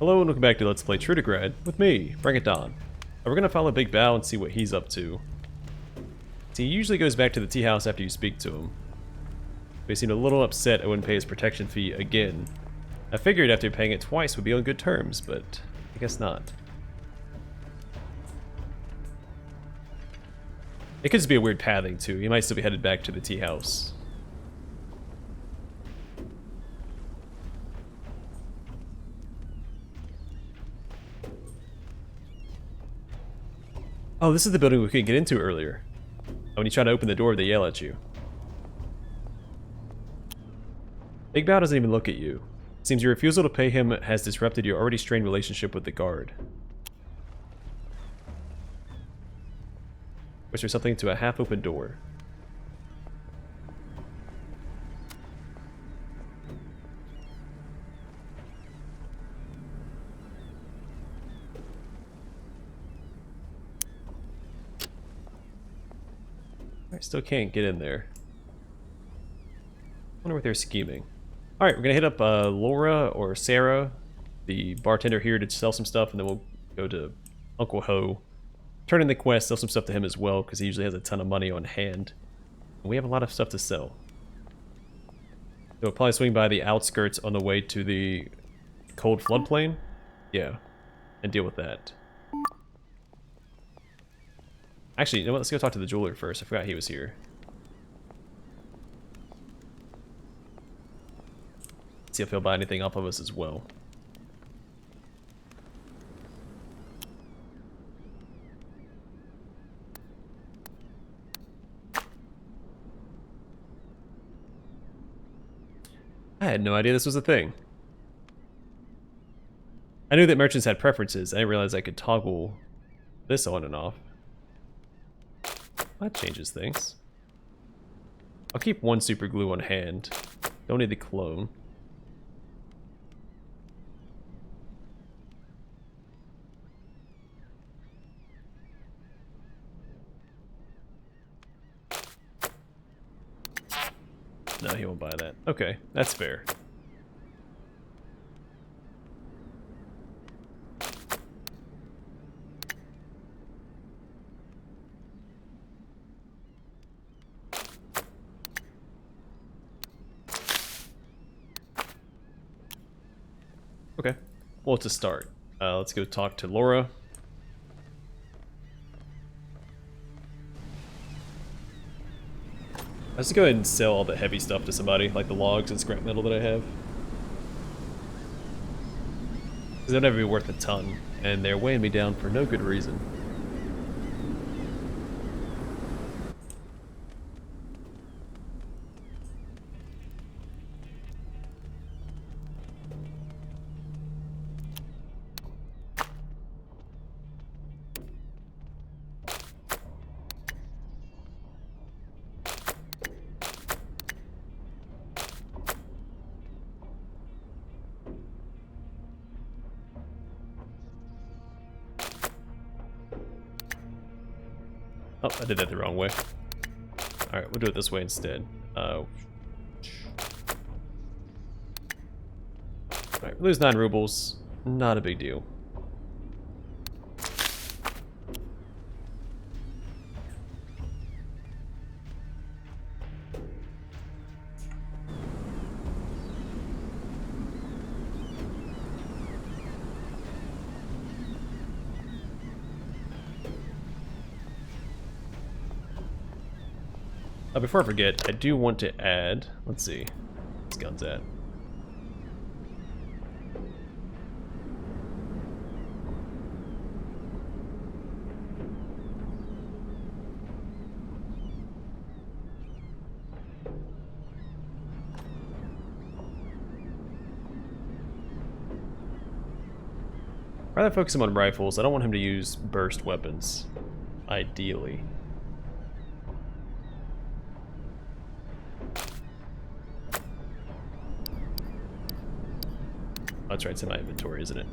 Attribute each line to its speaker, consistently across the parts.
Speaker 1: Hello and welcome back to Let's Play Trudograd with me, BringItDon. We're gonna follow Big Bow and see what he's up to. See, he usually goes back to the tea house after you speak to him. But he seemed a little upset I wouldn't pay his protection fee again. I figured after paying it twice we'd be on good terms, but I guess not. It could just be a weird pathing too. He might still be headed back to the tea house. Oh, this is the building we couldn't get into earlier. When you try to open the door, they yell at you. Big Bow doesn't even look at you. It seems your refusal to pay him has disrupted your already strained relationship with the guard. Whisper something to a half-open door. I still can't get in there. Wonder what they're scheming. Alright, we're gonna hit up Laura or Sarah, the bartender here, to sell some stuff, and then we'll go to Uncle Ho, turn in the quest, sell some stuff to him as well, because he usually has a ton of money on hand. And we have a lot of stuff to sell. So we'll probably swing by the outskirts on the way to the cold floodplain. Yeah, and deal with that. Actually, you know what? Let's go talk to the jeweler first. I forgot he was here. See if he'll buy anything off of us as well. I had no idea this was a thing. I knew that merchants had preferences. I didn't realize I could toggle this on and off. That changes things. I'll keep one super glue on hand. Don't need the clone. No, he won't buy that. Okay, that's fair. Okay, well, to start, let's go talk to Laura. Let's go ahead and sell all the heavy stuff to somebody, like the logs and scrap metal that I have. Because they'll never be worth a ton, and they're weighing me down for no good reason. Oh, I did that the wrong way. Alright, we'll do it this way instead. Alright, lose 9 rubles. Not a big deal. Before I forget, I do want to add, let's see, where this gun's at. Rather focus him on rifles. I don't want him to use burst weapons, ideally. That's right, it's in my inventory, isn't it?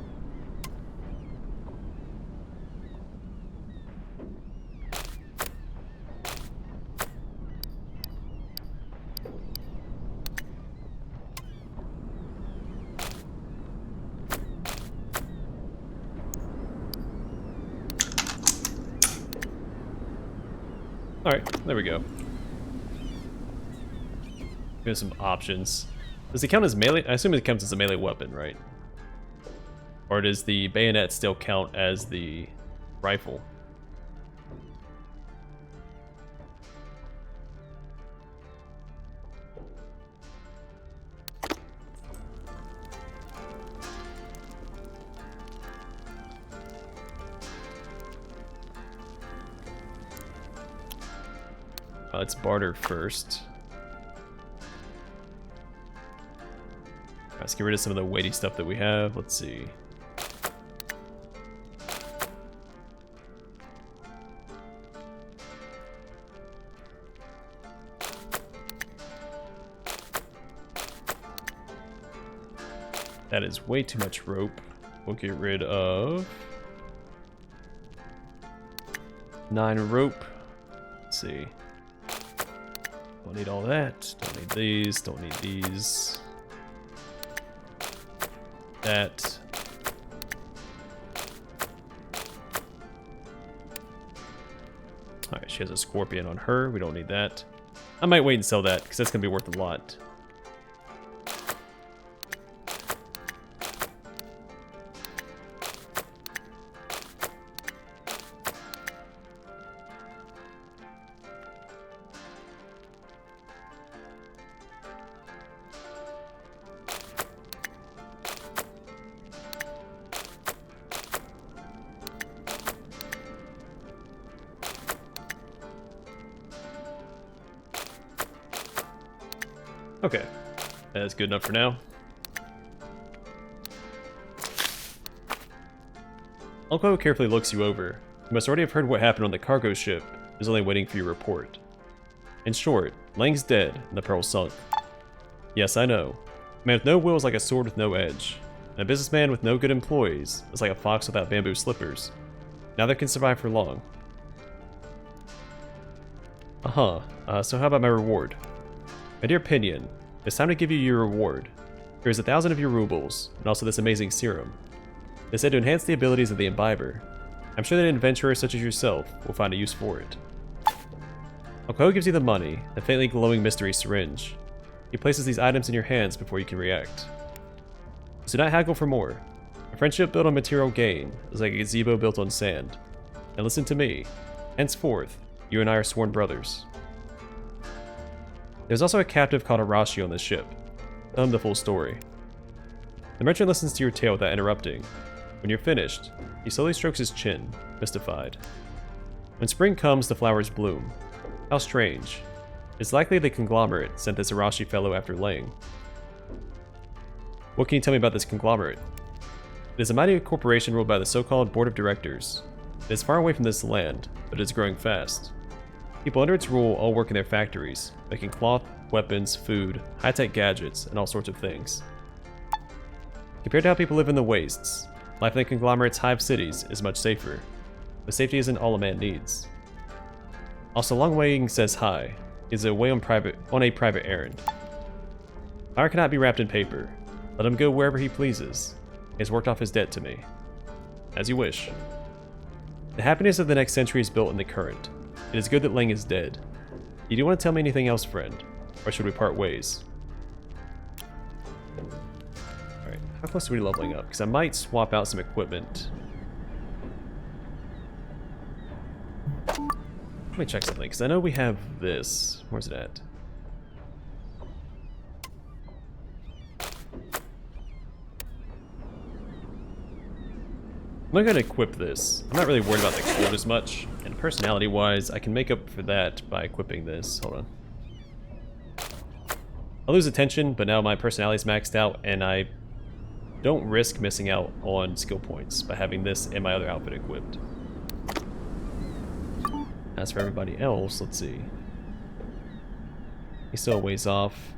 Speaker 1: Alright, there we go. Give us some options. Does it count as melee? I assume it counts as a melee weapon, right? Or does the bayonet still count as the rifle? Let's barter first. Let's get rid of some of the weighty stuff that we have. Let's see. That is way too much rope. We'll get rid of 9 rope. Let's see. Don't need all that. Don't need these. Don't need these. That. Alright, she has a scorpion on her. We don't need that. I might wait and sell that, because that's going to be worth a lot. Okay, that's good enough for now. Uncle Ho carefully looks you over. You must already have heard what happened on the cargo ship. Is only waiting for your report. In short, Lang's dead and the Pearl sunk. Yes, I know. A man with no will is like a sword with no edge. And a businessman with no good employees is like a fox without bamboo slippers. Neither can survive for long. So how about my reward? My dear Pinion, it's time to give you your reward. Here's 1,000 of your rubles, and also this amazing serum. They said to enhance the abilities of the imbiber. I'm sure that an adventurer such as yourself will find a use for it. Uncle Ho gives you the money, a faintly glowing mystery syringe. He places these items in your hands before you can react. So do not haggle for more. A friendship built on material gain is like a gazebo built on sand. And listen to me. Henceforth, you and I are sworn brothers. There's also a captive called Arashi on this ship. Tell him the full story. The merchant listens to your tale without interrupting. When you're finished, he slowly strokes his chin, mystified. When spring comes, the flowers bloom. How strange. It's likely the conglomerate sent this Arashi fellow after Lang. What can you tell me about this conglomerate? It is a mighty corporation ruled by the so-called Board of Directors. It is far away from this land, but it is growing fast. People under its rule all work in their factories, making cloth, weapons, food, high-tech gadgets, and all sorts of things. Compared to how people live in the wastes, life in the conglomerate's hive cities is much safer, but safety isn't all a man needs. Also, Long Wei says hi. He's away on a private errand. Fire cannot be wrapped in paper. Let him go wherever he pleases. He has worked off his debt to me. As you wish. The happiness of the next century is built in the current. It is good that Lang is dead. Do you want to tell me anything else, friend? Or should we part ways? Alright, how close are we to leveling up? Because I might swap out some equipment. Let me check something, because I know we have this. Where's it at? I'm going to equip this. I'm not really worried about the quote as much. And personality-wise, I can make up for that by equipping this. Hold on. I lose attention, but now my personality's maxed out, and I don't risk missing out on skill points by having this and my other outfit equipped. As for everybody else, let's see. He's still a ways off.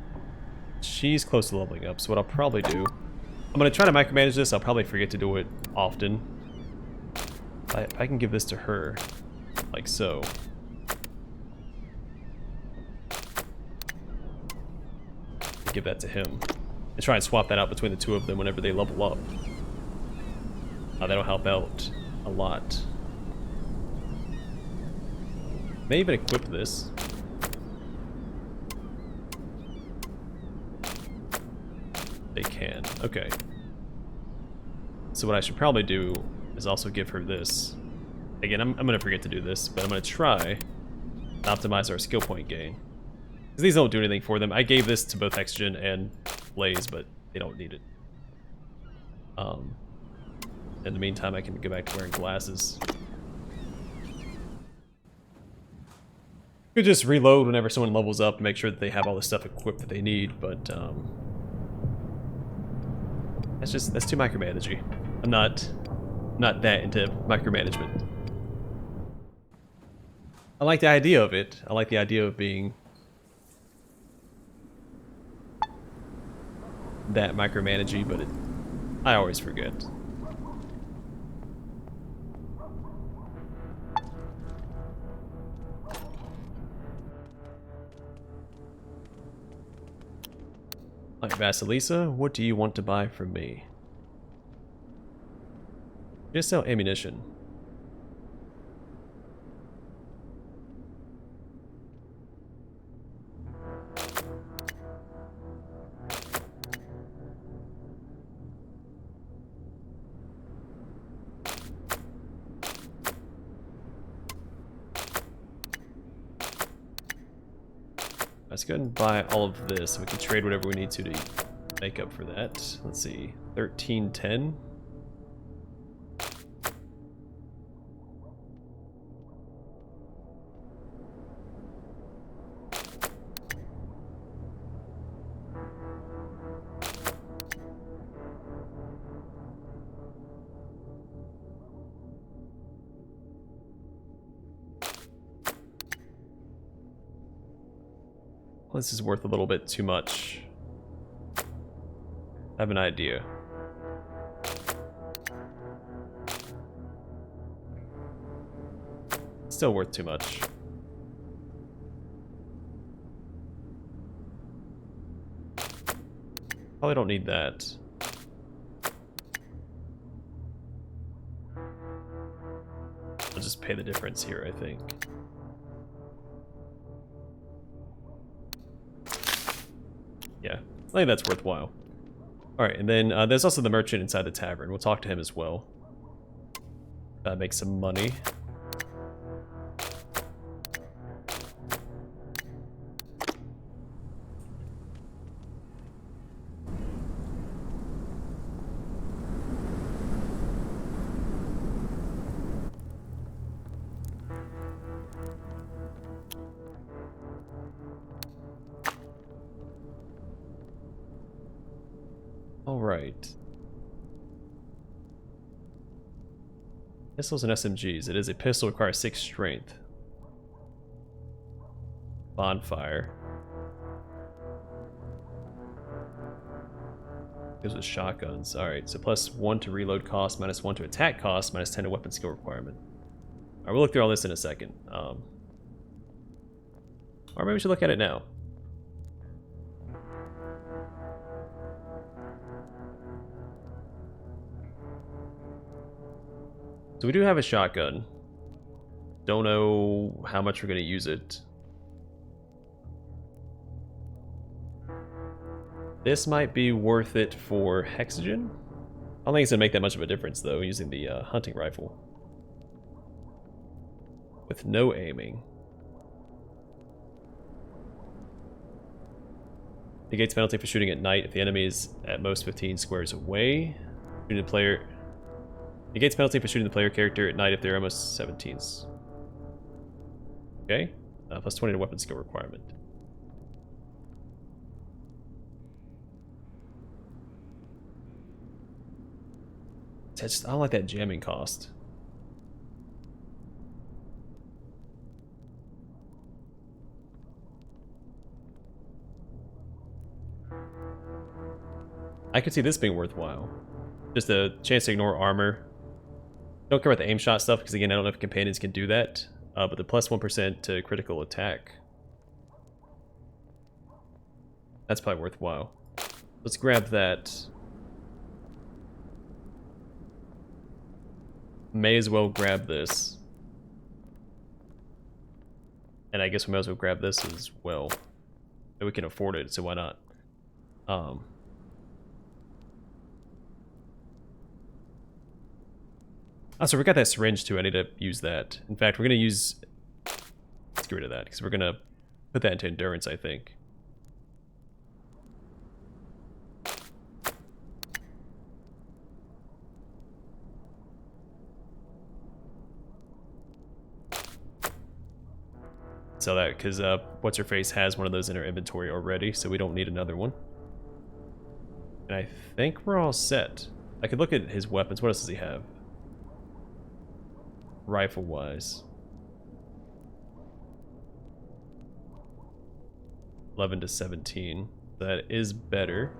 Speaker 1: She's close to leveling up, so what I'll probably do... I'm going to try to micromanage this. I'll probably forget to do it often. I can give this to her, like so. Give that to him. And try and swap that out between the two of them whenever they level up. That'll help out a lot. May even equip this. They can. Okay. So what I should probably do is also give her this. Again, I'm going to forget to do this, but I'm going to try to optimize our skill point gain. Because these don't do anything for them. I gave this to both Hexagen and Blaze, but they don't need it. In the meantime, I can go back to wearing glasses. You could just reload whenever someone levels up and make sure that they have all the stuff equipped that they need, but that's too micromanagey. I'm not that into micromanagement. I like the idea of it. I like the idea of being that micromanagey, but I always forget. Alright, Vasilisa, what do you want to buy from me? Just sell ammunition. Let's go ahead and buy all of this. We can trade whatever we need to make up for that. Let's see, 1310. This is worth a little bit too much. I have an idea. Still worth too much. Probably don't need that. I'll just pay the difference here, I think. Yeah, I think that's worthwhile. Alright, and then there's also the merchant inside the tavern. We'll talk to him as well. Make some money. Alright. Pistols and SMGs. It is a pistol, requires 6 strength. Bonfire. Goes with shotguns. Alright, so +1 to reload cost, -1 to attack cost, -10 to weapon skill requirement. Alright, we'll look through all this in a second. Or maybe we should look at it now. So we do have a shotgun. Don't know how much we're going to use it. This might be worth it for Hexagen. I don't think it's going to make that much of a difference, though, using the hunting rifle. With no aiming. Negates penalty for shooting at night if the enemy is at most 15 squares away. Shooting the player... Negates penalty for shooting the player character at night if they're almost 17s. Okay. +20 to weapon skill requirement. I don't like that jamming cost. I could see this being worthwhile. Just a chance to ignore armor. Don't care about the aim shot stuff, because again, I don't know if companions can do that. But the +1% to critical attack. That's probably worthwhile. Let's grab that. May as well grab this. And I guess we might as well grab this as well. And we can afford it, so why not? Oh, so we got that syringe too. I need to use that. In fact, we're gonna use... Let's get rid of that, because we're gonna put that into endurance, I think. Sell that, because What's-Her-Face has one of those in her inventory already, so we don't need another one. And I think we're all set. I could look at his weapons. What else does he have? Rifle-wise. 11 to 17. That is better.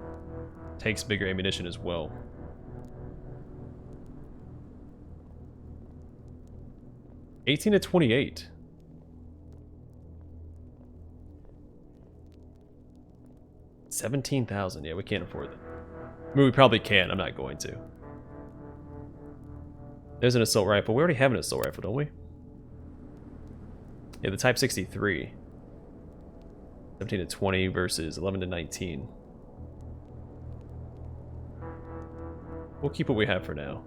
Speaker 1: Takes bigger ammunition as well. $18 to 28. $17,000. Yeah, we can't afford that. I mean, we probably can. I'm not going to. There's an assault rifle. We already have an assault rifle, don't we? Yeah, the Type 63. 17 to 20 versus 11 to 19. We'll keep what we have for now.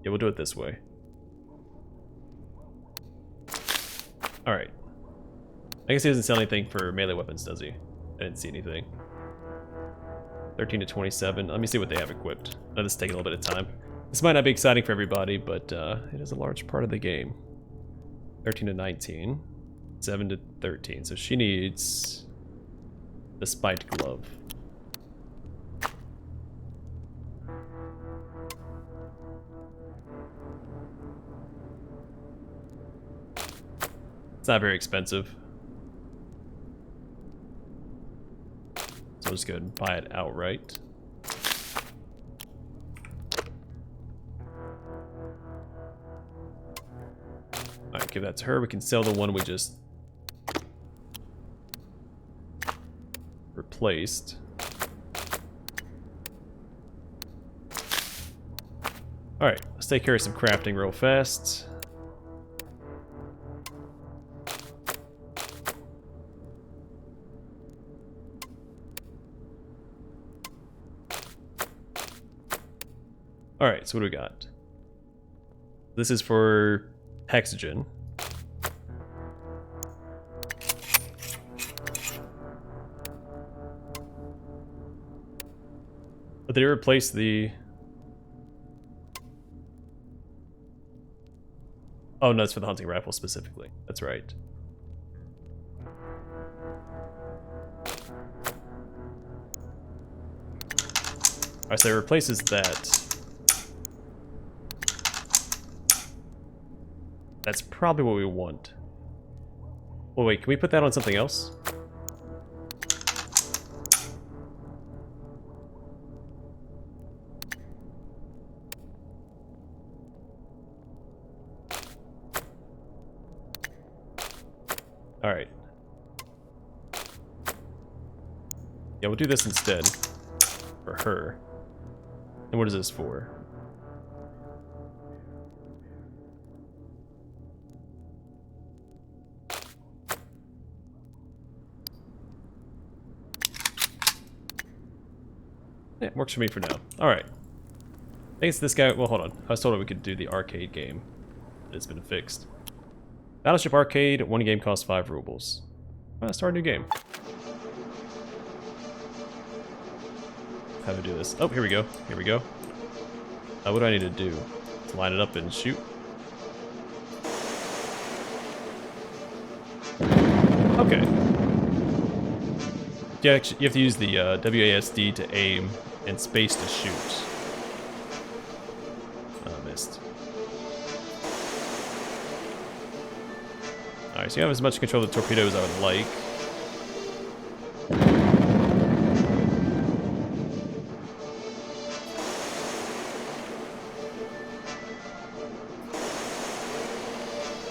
Speaker 1: Yeah, we'll do it this way. Alright. I guess he doesn't sell anything for melee weapons, does he? I didn't see anything. 13 to 27. Let me see what they have equipped. Now this is taking a little bit of time. This might not be exciting for everybody, but it is a large part of the game. 13 to 19. 7 to 13. So she needs the spiked glove. It's not very expensive. So let's go ahead and buy it outright. Alright, give that to her. We can sell the one we just replaced. Alright, let's take care of some crafting real fast. Alright, so what do we got? This is for hexagen. But did it replace the... Oh no, it's for the hunting rifle specifically. That's right. Alright, so it replaces that. That's probably what we want. Well, wait, can we put that on something else? Alright. Yeah, we'll do this instead. For her. And what is this for? Yeah, works for me for now. Alright. Thanks to this guy. Well, hold on. I was told we could do the arcade game. It's been fixed. Battleship Arcade, one game costs 5 rubles. Let's start a new game. How to do this? Oh, here we go. Here we go. What do I need to do? To line it up and shoot? Okay. Yeah, actually, you have to use the WASD to aim and space to shoot. Oh, missed. Alright, so you have as much control of the torpedo as I would like.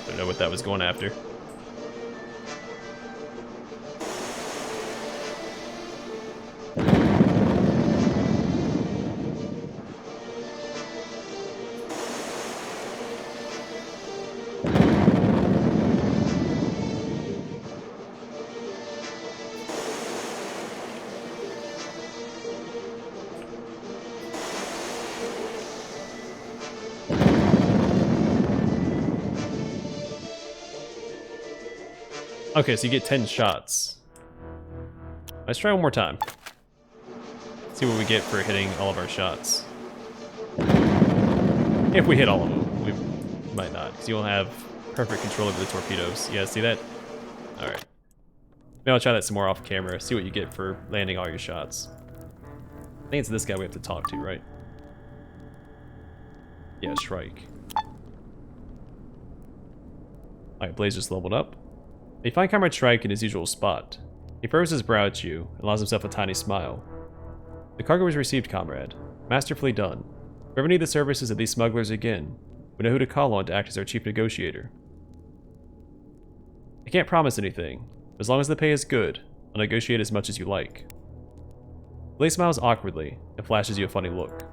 Speaker 1: Don't know what that was going after. Okay, so you get 10 shots. Let's try one more time. See what we get for hitting all of our shots. If we hit all of them. We might not, because you won't have perfect control over the torpedoes. You guys see that? Alright. Maybe I'll try that some more off camera, see what you get for landing all your shots. I think it's this guy we have to talk to, right? Yeah, Shrike. Alright, Blaze just leveled up. You find Comrade Shrike in his usual spot. He furrows his brow at you and allows himself a tiny smile. The cargo was received, comrade. Masterfully done. If we ever need the services of these smugglers again, we know who to call on to act as our chief negotiator. I can't promise anything, but as long as the pay is good, I'll negotiate as much as you like. Blaze smiles awkwardly and flashes you a funny look.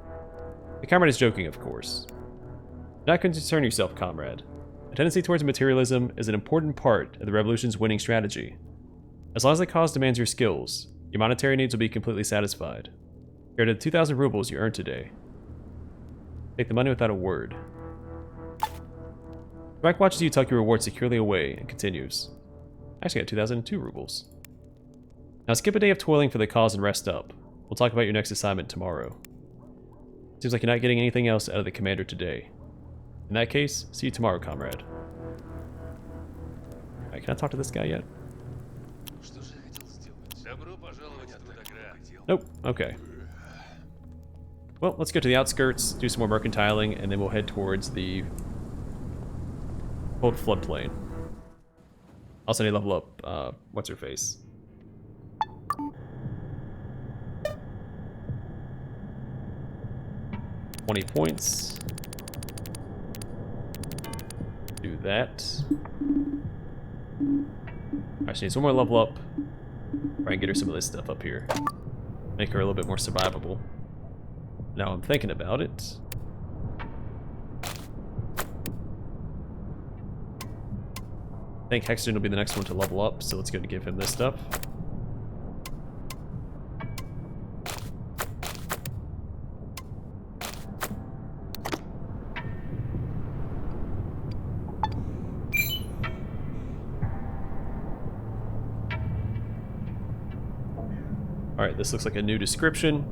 Speaker 1: The comrade is joking, of course. Do not concern yourself, comrade. A tendency towards materialism is an important part of the revolution's winning strategy. As long as the cause demands your skills, your monetary needs will be completely satisfied. Here are the 2,000 rubles you earned today. Take the money without a word. Shrike watches you tuck your reward securely away and continues. I actually got 2,002 rubles. Now skip a day of toiling for the cause and rest up. We'll talk about your next assignment tomorrow. Seems like you're not getting anything else out of the commander today. In that case, see you tomorrow, comrade. Alright, can I talk to this guy yet? Nope, okay. Well, let's go to the outskirts, do some more mercantiling, and then we'll head towards the cold floodplain. Also need to level up, what's her face? $20 points. Do that. Alright, she needs one more level up. Try and get her some of this stuff up here. Make her a little bit more survivable. Now I'm thinking about it. I think Hexagon will be the next one to level up, so let's go and give him this stuff. Alright, this looks like a new description.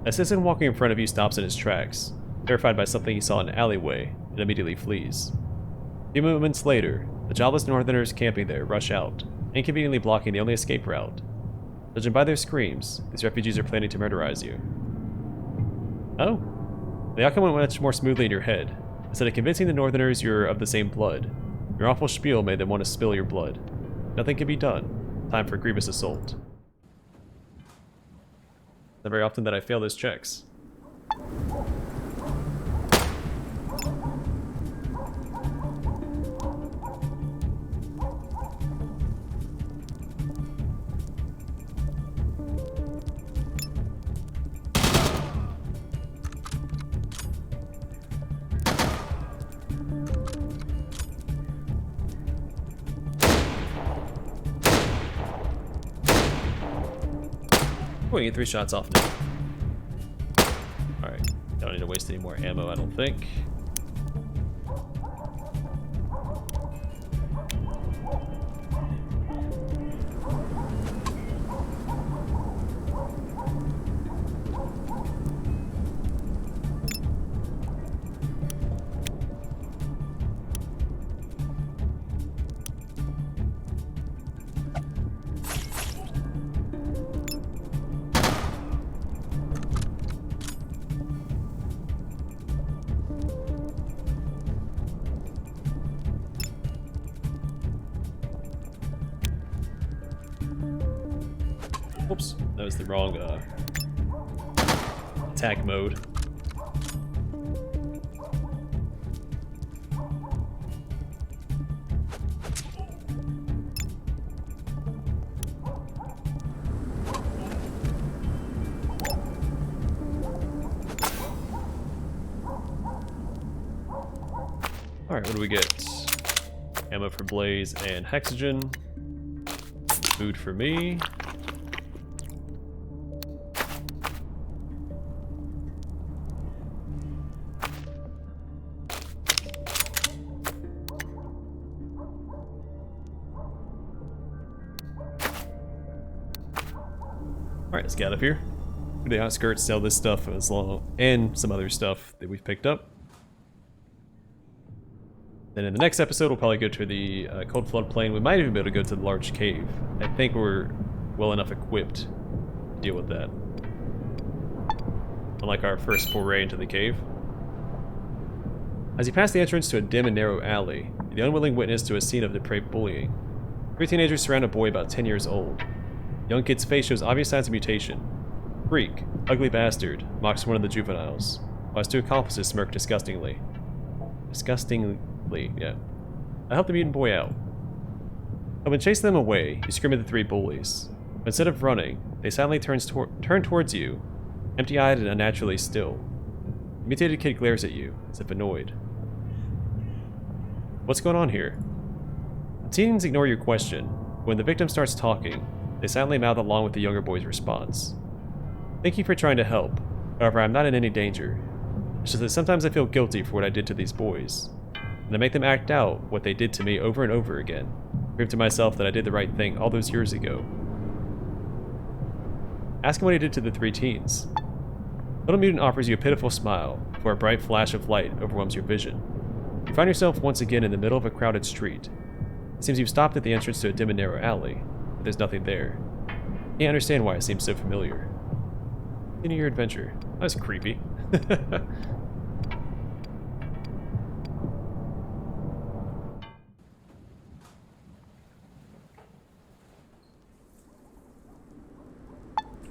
Speaker 1: A citizen walking in front of you stops in his tracks, terrified by something he saw in an alleyway, and immediately flees. A few moments later, the jobless northerners camping there rush out, inconveniently blocking the only escape route. Judging by their screams, these refugees are planning to murderize you. Oh? The outcome went much more smoothly in your head. Instead of convincing the northerners you're of the same blood, your awful spiel made them want to spill your blood. Nothing can be done. Time for grievous assault. Not very often that I fail those checks. Oh, we get 3 shots off now. Alright, don't need to waste any more ammo, I don't think. Whoops, that was the wrong attack mode. Alright, what do we get? Ammo for Blaze and Hexagon. Food for me. Alright, let's get out of here. To the outskirts, sell this stuff as long, and some other stuff that we've picked up. Then in the next episode, we'll probably go to the cold floodplain. We might even be able to go to the large cave. I think we're well enough equipped to deal with that. Unlike our first foray into the cave. As you pass the entrance to a dim and narrow alley, you're the unwilling witness to a scene of depraved bullying. 3 teenagers surround a boy about 10 years old. The young kid's face shows obvious signs of mutation. Freak, ugly bastard, mocks one of the juveniles, while his 2 accomplices smirk disgustingly. Disgustingly, yeah. I help the mutant boy out. But when chasing them away, you scream at the 3 bullies. But instead of running, they silently turn towards you, empty-eyed and unnaturally still. The mutated kid glares at you, as if annoyed. What's going on here? The teens ignore your question. When the victim starts talking, they silently mouth along with the younger boy's response. Thank you for trying to help. However, I'm not in any danger. It's just that sometimes I feel guilty for what I did to these boys. And I make them act out what they did to me over and over again. Prove to myself that I did the right thing all those years ago. Ask him what he did to the 3 teens. Little Mutant offers you a pitiful smile before a bright flash of light overwhelms your vision. You find yourself once again in the middle of a crowded street. It seems you've stopped at the entrance to a dim and narrow alley, but there's nothing there. You can't understand why it seems so familiar. Continue your adventure. That was creepy.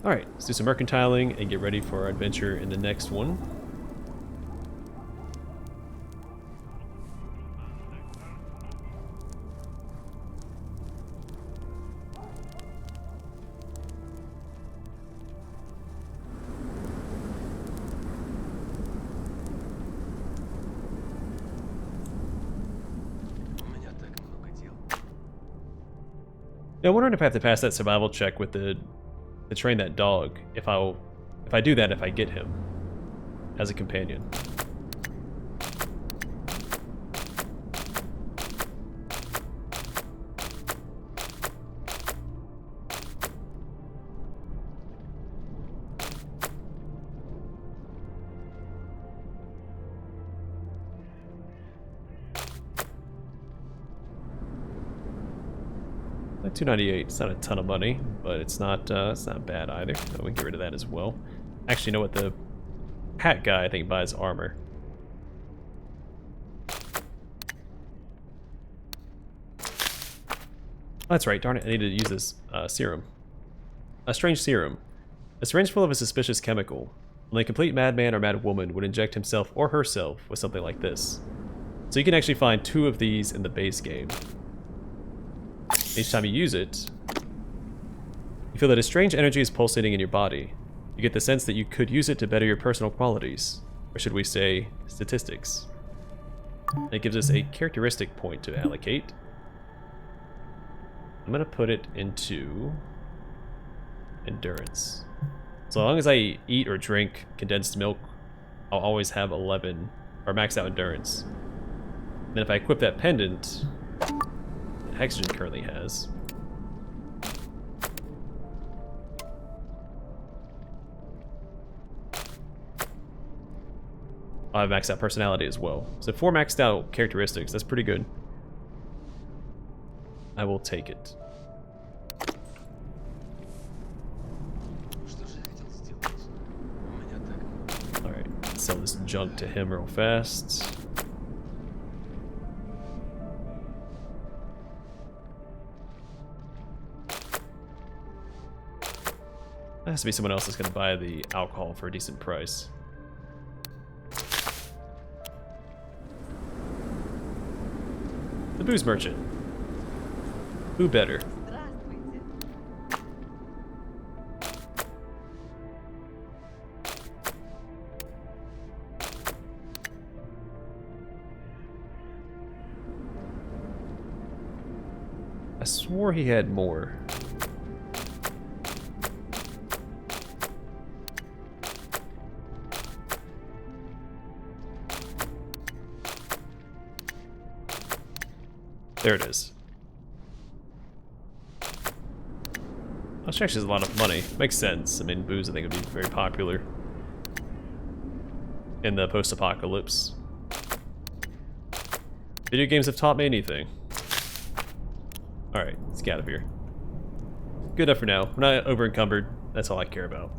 Speaker 1: Alright, let's do some mercantiling and get ready for our adventure in the next one. Now, I'm wondering if I have to pass that survival check with to train that dog. If I do that, if I get him as a companion. Like $298. It's not a ton of money, but it's not bad either. We can get rid of that as well. Actually, you know what? The hat guy I think buys armor. That's right. Darn it! I need to use this serum. A strange serum. A syringe full of a suspicious chemical. Only a complete madman or mad woman would inject himself or herself with something like this. So you can actually find 2 of these in the base game. Each time you use it, you feel that a strange energy is pulsating in your body. You get the sense that you could use it to better your personal qualities, or should we say, statistics. And it gives us a characteristic point to allocate. I'm going to put it into endurance. So long as I eat or drink condensed milk, I'll always have 11, or max out endurance. And then if I equip that pendant, Hexagen currently has. I have maxed out personality as well. So 4 maxed out characteristics, that's pretty good. I will take it. Alright, sell this junk to him real fast. There has to be someone else that's going to buy the alcohol for a decent price. The booze merchant. Who better? I swore he had more. There it is. Which actually is a lot of money. Makes sense. I mean, booze I think would be very popular in the post-apocalypse. Video games have taught me anything. Alright, let's get out of here. Good enough for now. We're not over-encumbered. That's all I care about.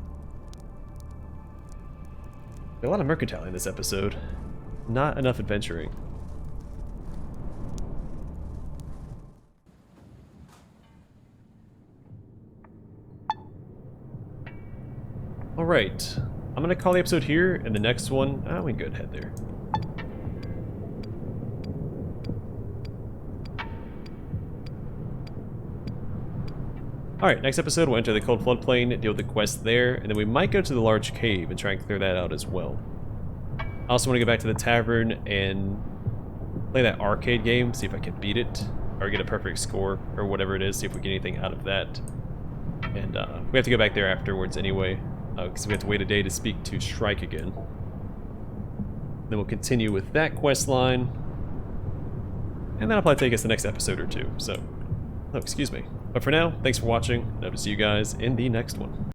Speaker 1: A lot of mercantile in this episode. Not enough adventuring. Alright. I'm gonna call the episode here, and the next one... we can go ahead there. Alright, next episode we'll enter the cold floodplain, deal with the quest there, and then we might go to the large cave and try and clear that out as well. I also want to go back to the tavern and play that arcade game, see if I can beat it, or get a perfect score, or whatever it is, see if we get anything out of that. And we have to go back there afterwards anyway, because we have to wait a day to speak to Shrike again. Then we'll continue with that quest line, and that'll probably take us the next episode or two, so... Oh, excuse me. But for now, thanks for watching, and I hope to see you guys in the next one.